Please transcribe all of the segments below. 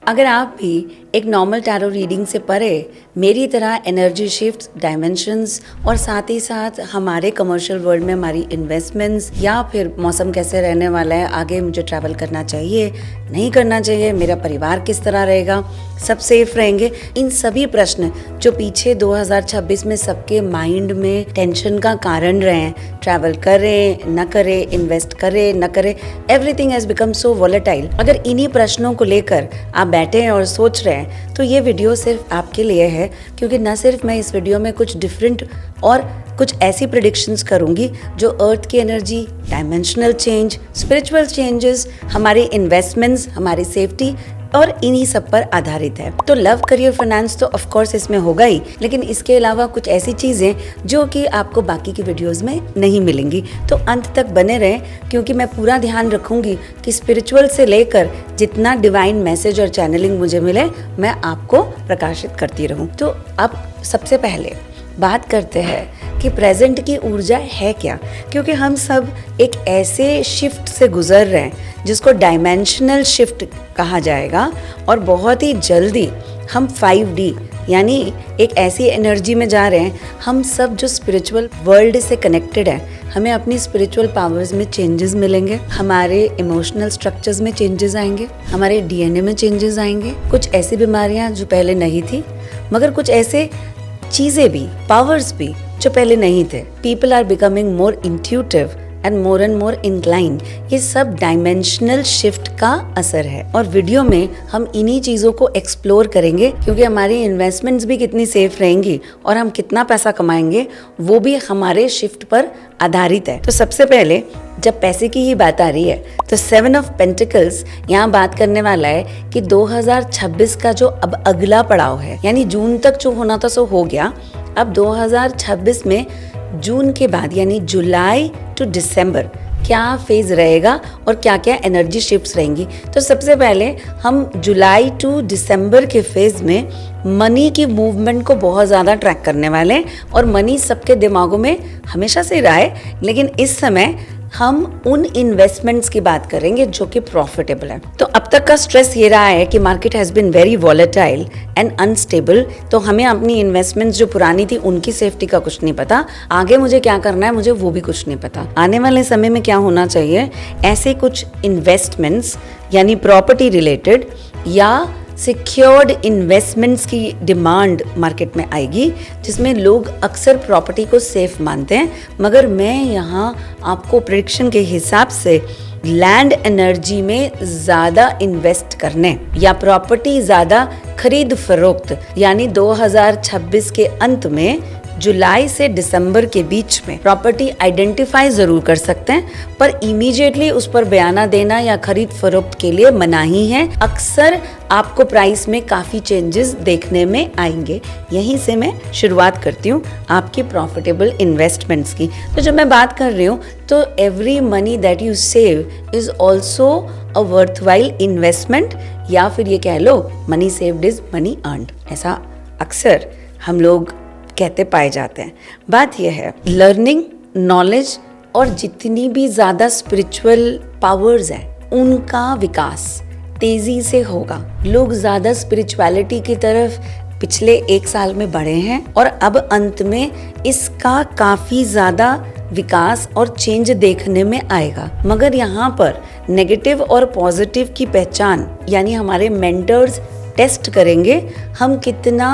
अगर आप भी एक नॉर्मल टैरो रीडिंग से परे मेरी तरह एनर्जी शिफ्ट्स, डायमेंशंस और साथ ही साथ हमारे कमर्शियल वर्ल्ड में हमारी इन्वेस्टमेंट्स या फिर मौसम कैसे रहने वाला है, आगे मुझे ट्रैवल करना चाहिए नहीं करना चाहिए, मेरा परिवार किस तरह रहेगा, सब सेफ रहेंगे, इन सभी प्रश्न जो पीछे 2026 में सबके माइंड में टेंशन का कारण रहे हैं, ट्रैवल करें न करें, इन्वेस्ट करें न करें, everything has become so volatile. अगर इन्हीं प्रश्नों को लेकर आप बैठे हैं और सोच रहे हैं तो ये वीडियो सिर्फ आपके लिए है, क्योंकि न सिर्फ मैं इस वीडियो में कुछ डिफरेंट और कुछ ऐसी प्रेडिक्शंस करूंगी जो अर्थ की energy, dimensional change, spiritual changes, हमारी इन्वेस्टमेंट्स, हमारी सेफ्टी और इन्हीं सब पर आधारित है। तो लव, करियर, फाइनेंस तो ऑफ कोर्स इसमें होगा ही, लेकिन इसके अलावा कुछ ऐसी चीजें जो कि आपको बाकी की वीडियोस में नहीं मिलेंगी। तो अंत तक बने रहें, क्योंकि मैं पूरा ध्यान रखूंगी कि स्पिरिचुअल से लेकर जितना डिवाइन मैसेज और चैनलिंग मुझे मिले मैं आपको प्रकाशित करती रहूं। तो अब सबसे पहले बात करते हैं कि प्रेजेंट की ऊर्जा है क्या, क्योंकि हम सब एक ऐसे शिफ्ट से गुजर रहे हैं जिसको डायमेंशनल शिफ्ट कहा जाएगा, और बहुत ही जल्दी हम 5D यानी एक ऐसी एनर्जी में जा रहे हैं। हम सब जो स्पिरिचुअल वर्ल्ड से कनेक्टेड हैं, हमें अपनी स्पिरिचुअल पावर्स में चेंजेस मिलेंगे, हमारे इमोशनल स्ट्रक्चर्स में चेंजेस आएंगे, हमारे DNA में चेंजेस आएंगे, कुछ ऐसी बीमारियां जो पहले नहीं थी, मगर कुछ ऐसे चीजें भी, पावर्स भी जो पहले नहीं थे। People are becoming more intuitive and more incline. ये सब डायमेंशनल शिफ्ट का असर है, और वीडियो में हम इन्हीं चीज़ों को एक्सप्लोर करेंगे, क्योंकि हमारी इन्वेस्टमेंट्स भी कितनी सेफ रहेंगी और हम कितना पैसा कमाएंगे वो भी हमारे शिफ्ट पर आधारित है। तो सबसे पहले जब पैसे की ही बात आ रही है तो 7 ऑफ पेंटिकल्स यहाँ बात करने वाला है कि 2026 का जो अब अगला पड़ाव है, यानी जून तक जो होना था सो हो गया। अब 2026 में जून के बाद यानी जुलाई टू दिसंबर क्या फेज रहेगा और क्या क्या एनर्जी शिफ्ट्स रहेंगी। तो सबसे पहले हम जुलाई टू दिसंबर के फेज में मनी की मूवमेंट को बहुत ज़्यादा ट्रैक करने वाले हैं, और मनी सबके दिमागों में हमेशा से रहा है, लेकिन इस समय हम उन इन्वेस्टमेंट्स की बात करेंगे जो कि प्रॉफिटेबल है। तो अब तक का स्ट्रेस ये रहा है कि market has been very volatile and unstable, तो हमें अपनी इन्वेस्टमेंट्स जो पुरानी थी उनकी सेफ्टी का कुछ नहीं पता, आगे मुझे क्या करना है मुझे वो भी कुछ नहीं पता, आने वाले समय में क्या होना चाहिए। ऐसे कुछ इन्वेस्टमेंट्स यानी प्रॉपर्टी रिलेटेड या सिक्योर्ड इन्वेस्टमेंट्स की डिमांड मार्केट में आएगी, जिसमें लोग अक्सर प्रॉपर्टी को सेफ मानते हैं, मगर मैं यहाँ आपको प्रेडिक्शन के हिसाब से लैंड एनर्जी में ज़्यादा इन्वेस्ट करने या प्रॉपर्टी ज़्यादा खरीद फरोख्त यानी 2026 के अंत में जुलाई से दिसंबर के बीच में प्रॉपर्टी आइडेंटिफाई ज़रूर कर सकते हैं, पर इमीडिएटली उस पर बयाना देना या खरीद फरोख्त के लिए मनाही है। अक्सर आपको प्राइस में काफ़ी चेंजेस देखने में आएंगे। यहीं से मैं शुरुआत करती हूँ आपकी प्रॉफिटेबल इन्वेस्टमेंट्स की। तो जब मैं बात कर रही हूँ तो every money that you save is also a worthwhile investment, या फिर ये कह लो money saved is money earned, ऐसा अक्सर हम लोग कहते पाए जाते हैं। बात यह है, लर्निंग, नॉलेज और जितनी भी ज़्यादा स्पिरिचुअल पावर्स हैं उनका विकास तेज़ी से होगा। लोग ज़्यादा स्पिरिचुअलिटी की तरफ पिछले 1 साल में बढ़े हैं, और अब अंत में इसका काफ़ी ज़्यादा विकास और चेंज देखने में आएगा। मगर यहाँ पर नेगेटिव और पॉजिटिव की पहचान यानी हमारे मेंटर्स टेस्ट करेंगे हम कितना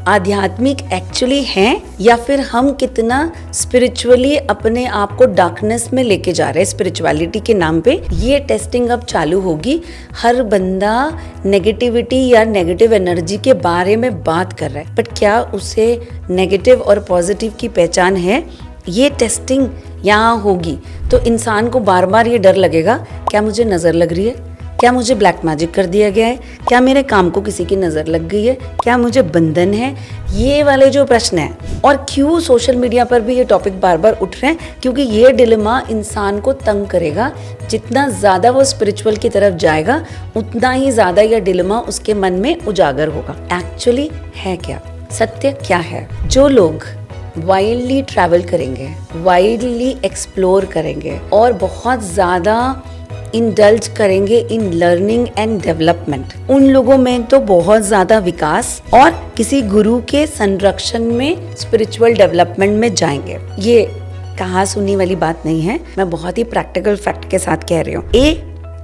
आध्यात्मिक एक्चुअली हैं, या फिर हम कितना स्पिरिचुअली अपने आप को डार्कनेस में लेके जा रहे हैं स्पिरिचुअलिटी के नाम पे। ये टेस्टिंग अब चालू होगी। हर बंदा नेगेटिविटी या नेगेटिव एनर्जी के बारे में बात कर रहा है, बट क्या उसे नेगेटिव और पॉजिटिव की पहचान है? ये टेस्टिंग यहाँ होगी। तो इंसान को बार बार ये डर लगेगा, क्या मुझे नज़र लग रही है, क्या मुझे ब्लैक मैजिक कर दिया गया है, क्या मेरे काम को किसी की नज़र लग गई है, क्या मुझे बंधन है, ये वाले जो प्रश्न हैं। और क्यों सोशल मीडिया पर भी ये टॉपिक बार बार उठ रहे हैं, क्योंकि ये डिलेमा इंसान को तंग करेगा। जितना ज़्यादा वो स्पिरिचुअल की तरफ जाएगा उतना ही ज़्यादा यह डिलेमा उसके मन में उजागर होगा। एक्चुअली है क्या, सत्य क्या है? जो लोग वाइल्डली ट्रैवल करेंगे, वाइल्डली एक्सप्लोर करेंगे और बहुत ज़्यादा इंडल्ज करेंगे इन लर्निंग एंड डेवलपमेंट, उन लोगों में तो बहुत ज्यादा विकास और किसी गुरु के संरक्षण में स्पिरिचुअल डेवलपमेंट में जाएंगे। ये कहा सुनी वाली बात नहीं है, मैं बहुत ही प्रैक्टिकल फैक्ट के साथ कह रही हूँ।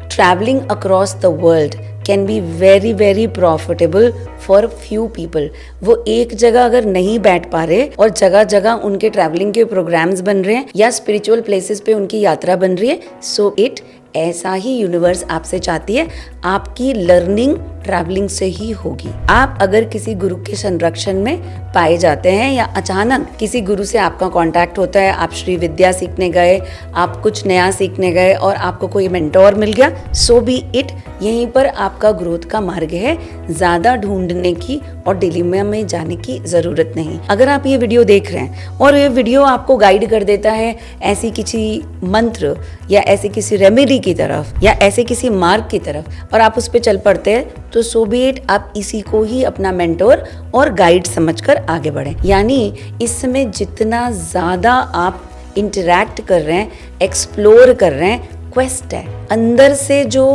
Travelling across the world can be very very profitable for few people. वो एक जगह अगर नहीं बैठ पा रहे और जगह जगह उनके ट्रैवलिंग के प्रोग्राम्स बन रहे हैं या स्पिरिचुअल प्लेसेस पे उनकी यात्रा बन रही है, सो इट ऐसा ही यूनिवर्स आपसे चाहती है। आपकी लर्निंग ट्रैवलिंग से ही होगी। आप अगर किसी गुरु के संरक्षण में पाए जाते हैं या अचानक किसी गुरु से आपका कांटेक्ट होता है, आप श्री विद्या सीखने गए, आप कुछ नया सीखने गए और आपको कोई मेंटोर मिल गया, सो बी इट। यहीं पर आपका ग्रोथ का मार्ग है, ज्यादा ढूंढने की और डिलेमा में जाने की जरूरत नहीं। अगर आप ये वीडियो देख रहे हैं और ये वीडियो आपको गाइड कर देता है ऐसी किसी मंत्र या ऐसे किसी रेमेडी की तरफ या ऐसे किसी मार्ग की तरफ और आप उस पर चल पड़ते हैं, तो सो बी इट। आप इसी को ही अपना मेंटोर और गाइड समझकर आगे बढ़ें। यानी इस समय जितना ज्यादा आप इंटरैक्ट कर रहे हैं, एक्सप्लोर कर रहे हैं, क्वेस्ट है, अंदर से जो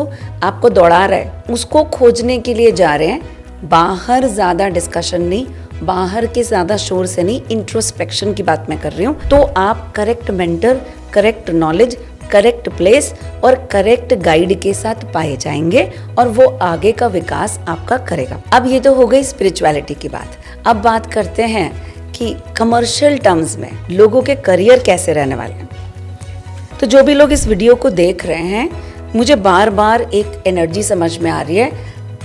आपको दौड़ा रहा है उसको खोजने के लिए जा रहे हैं। बाहर ज्यादा डिस्कशन नहीं, बाहर के ज्यादा शोर से नहीं, इंट्रोस्पेक्शन की बात मैं कर रही हूँ। तो आप correct mentor, correct knowledge, correct place और करेक्ट गाइड के साथ पाए जाएंगे और वो आगे का विकास आपका करेगा। अब ये तो हो गई स्पिरिचुअलिटी की बात। अब बात करते हैं कि कमर्शियल टर्म्स में लोगों के करियर कैसे रहने वाले हैं। तो जो भी लोग इस वीडियो को देख रहे हैं, मुझे बार बार एक एनर्जी समझ में आ रही है।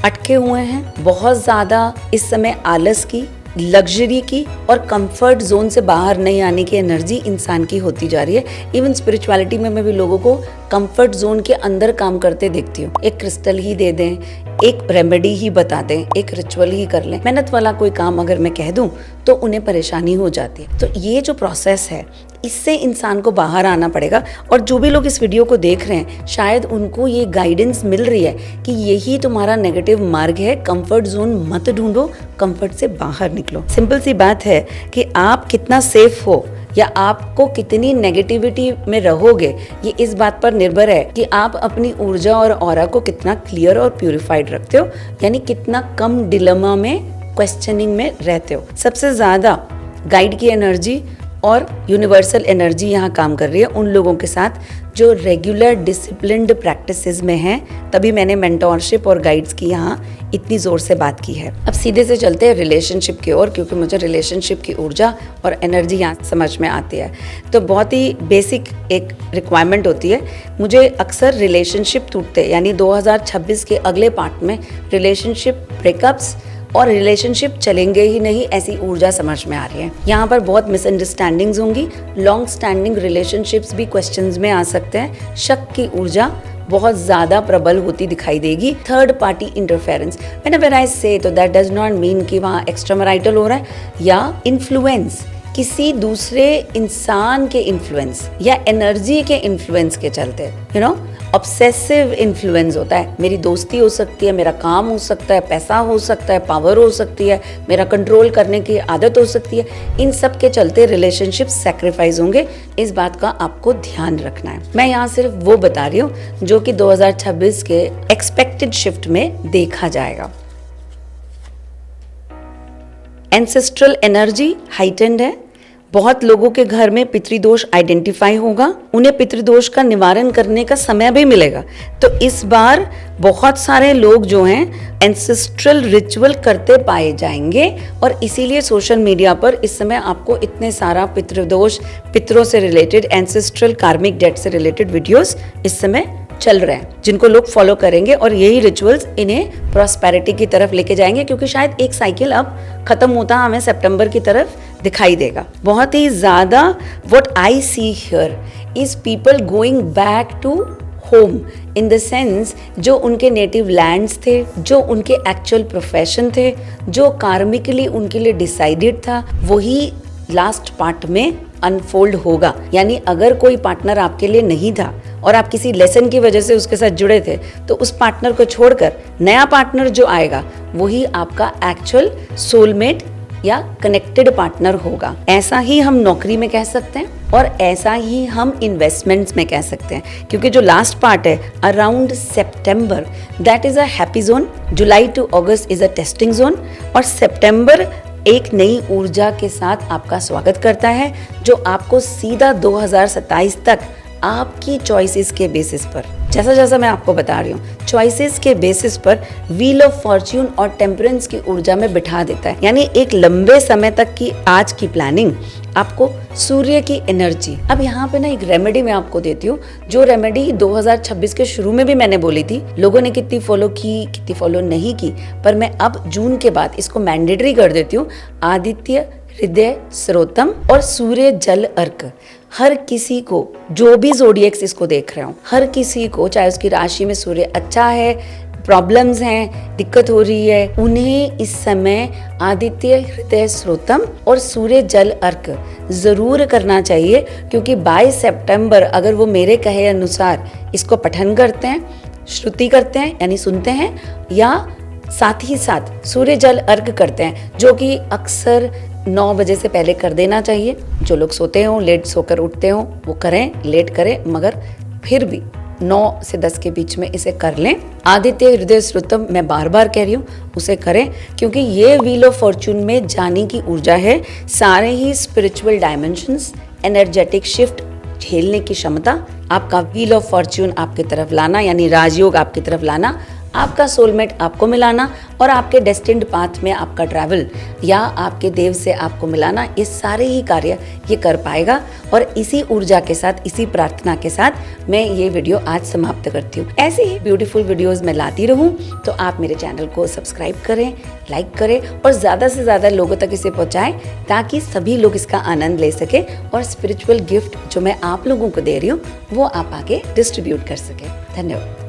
अटके हुए हैं बहुत ज्यादा इस समय, आलस की, लग्जरी की और कंफर्ट जोन से बाहर नहीं आने की एनर्जी इंसान की होती जा रही है। इवन स्पिरिचुअलिटी में मैं भी लोगों को कंफर्ट जोन के अंदर काम करते देखती हूँ। एक क्रिस्टल ही दे दें, एक रेमेडी ही बता दें, एक रिचुअल ही कर लें, मेहनत वाला कोई काम अगर मैं कह दूं तो उन्हें परेशानी हो जाती है। तो ये जो प्रोसेस है, इससे इंसान को बाहर आना पड़ेगा। और जो भी लोग इस वीडियो को देख रहे हैं, शायद उनको ये गाइडेंस मिल रही है कि यही तुम्हारा नेगेटिव मार्ग है। कंफर्ट जोन मत ढूंढो, कंफर्ट से बाहर निकलो। सिंपल सी बात है कि आप कितना सेफ हो या आपको कितनी नेगेटिविटी में रहोगे, ये इस बात पर निर्भर है कि आप अपनी ऊर्जा और ऑरा को कितना क्लियर और प्यूरिफाइड रखते हो, यानी कितना कम डिलेमा में, क्वेश्चनिंग में रहते हो। सबसे ज्यादा गाइड की एनर्जी और यूनिवर्सल एनर्जी यहाँ काम कर रही है उन लोगों के साथ जो रेगुलर डिसिप्लिन्ड प्रैक्टिसेस में हैं। तभी मैंने मेंटोरशिप और गाइड्स की यहाँ इतनी जोर से बात की है। अब सीधे से चलते हैं रिलेशनशिप की ओर, क्योंकि मुझे रिलेशनशिप की ऊर्जा और एनर्जी यहाँ समझ में आती है। तो बहुत ही बेसिक एक रिक्वायरमेंट होती है। मुझे अक्सर रिलेशनशिप टूटते, यानी 2026 के अगले पार्ट में रिलेशनशिप ब्रेकअप्स और रिलेशनशिप चलेंगे ही नहीं, ऐसी ऊर्जा समझ में आ रही है। यहाँ पर बहुत मिसअंडरस्टैंडिंग्स होंगी, लॉन्ग स्टैंडिंग रिलेशनशिप्स भी क्वेश्चंस में आ सकते हैं। शक की ऊर्जा बहुत ज्यादा प्रबल होती दिखाई देगी। Third party interference, whenever I से, तो दैट डज नॉट मीन कि वहाँ एक्स्ट्रामैरिटल हो रहा है या इन्फ्लुएंस, किसी दूसरे इंसान के इन्फ्लुएंस या एनर्जी के इन्फ्लुएंस के चलते, यू नो, ऑब्सेसिव इन्फ्लुएंस होता है। मेरी दोस्ती हो सकती है, मेरा काम हो सकता है, पैसा हो सकता है, पावर हो सकती है, मेरा कंट्रोल करने की आदत हो सकती है। इन सब के चलते रिलेशनशिप सैक्रिफाइस होंगे। इस बात का आपको ध्यान रखना है। मैं यहाँ सिर्फ वो बता रही हूँ जो कि 2026 के एक्सपेक्टेड शिफ्ट में देखा जाएगा। एंसेस्ट्रल एनर्जी हाइटेंड है। बहुत लोगों के घर में पितृदोष आइडेंटिफाई होगा, उन्हें पितृदोष का निवारण करने का समय भी मिलेगा। तो इस बार बहुत सारे लोग जो हैं एंसेस्ट्रल रिचुअल करते पाए जाएंगे और इसीलिए सोशल मीडिया पर इस समय आपको इतने सारा पितृदोष, पितरों से रिलेटेड, एंसेस्ट्रल कार्मिक डेट से रिलेटेड वीडियोस इस समय चल रहे हैं, जिनको लोग फॉलो करेंगे और यही रिचुअल्स इन्हें प्रॉस्पेरिटी की तरफ लेके जाएंगे। क्योंकि शायद एक साइकिल अब खत्म होता हमें सितंबर की तरफ दिखाई देगा। बहुत ही ज्यादा what I see here is people going back to home, in the sense जो उनके नेटिव लैंड्स थे, जो उनके एक्चुअल प्रोफेशन थे, जो कार्मिकली उनके लिए डिसाइडेड था, वही लास्ट पार्ट में अनफोल्ड होगा। यानी अगर कोई पार्टनर आपके लिए नहीं था और आप किसी लेसन की वजह से उसके साथ जुड़े थे, तो उस पार्टनर को छोड़कर नया पार्टनर जो आएगा वही आपका एक्चुअल सोलमेट या कनेक्टेड पार्टनर होगा। ऐसा ही हम नौकरी में कह सकते हैं और ऐसा ही हम इन्वेस्टमेंट्स में कह सकते हैं, क्योंकि जो लास्ट पार्ट है around September, that is a happy zone, July to August is a testing zone, और सितंबर एक नई ऊर्जा के साथ आपका स्वागत करता है, जो आपको सीधा 2027 तक आपकी चॉइसेस के बेसिस पर, जैसा जैसा मैं आपको बता रही हूँ, चॉइसेस के बेसिस पर व्हील ऑफ फॉर्च्यून और टेम्परेंस की ऊर्जा में बिठा देता है। यानी एक लंबे समय तक की आज की प्लानिंग आपको सूर्य की एनर्जी। अब यहाँ पे ना एक रेमेडी मैं आपको देती हूँ, जो रेमेडी 2026 के शुरू में भी मैंने बोली थी, लोगों ने कितनी फॉलो की कितनी फॉलो नहीं की, पर मैं अब जून के बाद इसको मैंडेटरी कर देती हूँ। आदित्य हृदय स्रोतम और सूर्य जल अर्क, हर किसी को, जो भी ज़ोडिएक्स इसको देख रहे हो, हर किसी को, चाहे उसकी राशि में सूर्य अच्छा है, प्रॉब्लम्स हैं, दिक्कत हो रही है, उन्हें इस समय आदित्य हृदय स्रोतम और सूर्य जल अर्क जरूर करना चाहिए, क्योंकि 22 सितंबर अगर वो मेरे कहे अनुसार इसको पठन करते हैं, श्रुति करते हैं यानी सुनते हैं, या साथ ही साथ सूर्य जल अर्घ करते हैं, जो कि अक्सर 9 बजे से पहले कर देना चाहिए। जो लोग सोते हो, लेट सोकर उठते हो, वो करें, लेट करें, मगर फिर भी 9 से 10 के बीच में इसे कर लें। आदित्य हृदय स्रोतम मैं बार बार कह रही हूँ, उसे करें, क्योंकि ये व्हील ऑफ फॉर्च्यून में जाने की ऊर्जा है। सारे ही स्पिरिचुअल डायमेंशंस, एनर्जेटिक शिफ्ट झेलने की क्षमता, आपका व्हील ऑफ फॉर्च्यून आपकी तरफ लाना, यानी राजयोग आपकी तरफ लाना, आपका सोलमेट आपको मिलाना, और आपके डेस्टिन्ड पाथ में आपका ट्रैवल या आपके देव से आपको मिलाना, ये सारे ही कार्य ये कर पाएगा। और इसी ऊर्जा के साथ, इसी प्रार्थना के साथ मैं ये वीडियो आज समाप्त करती हूँ। ऐसे ही ब्यूटीफुल वीडियोस मैं लाती रहूँ, तो आप मेरे चैनल को सब्सक्राइब करें, लाइक करें और ज़्यादा से ज़्यादा लोगों तक इसे पहुँचाएं, ताकि सभी लोग इसका आनंद ले सकें और स्पिरिचुअल गिफ्ट जो मैं आप लोगों को दे रही हूँ वो आप आगे डिस्ट्रीब्यूट कर सकें। धन्यवाद।